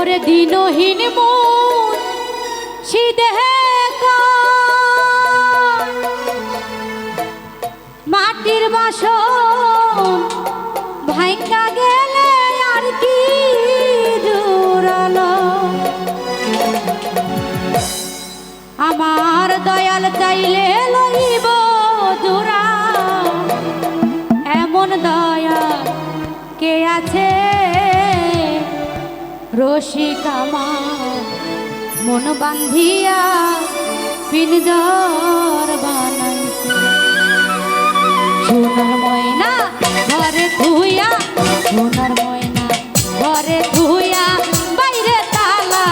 ওরে দিনহীন মন সিদেহে মাটির বাসন ভাঙ্গা গেলে আর কি জোরালো আমার দয়াল চাইলে লইব জোড়া এমন দয়া কে আছে রসিকামা মন বান্ধিয়া পিনজর বানাইছে সোনার ময়না ঘরে ধুইয়া সোনার ময়না ঘরে ধুইয়া বাইরে তালা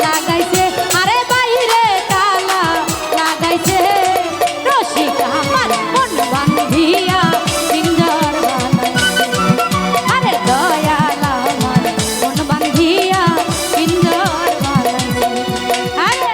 লাগাইছে আরে বাইরে তালা লাগাইছে রসিকামার মন বান্ধিয়া পিনজর বানাইছে আরে দয়াল আমার মন বান্ধিয়া পিনজর বানাইছে আরে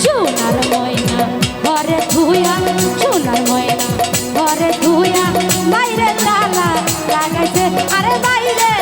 সোনার ময়না আরে বাইরে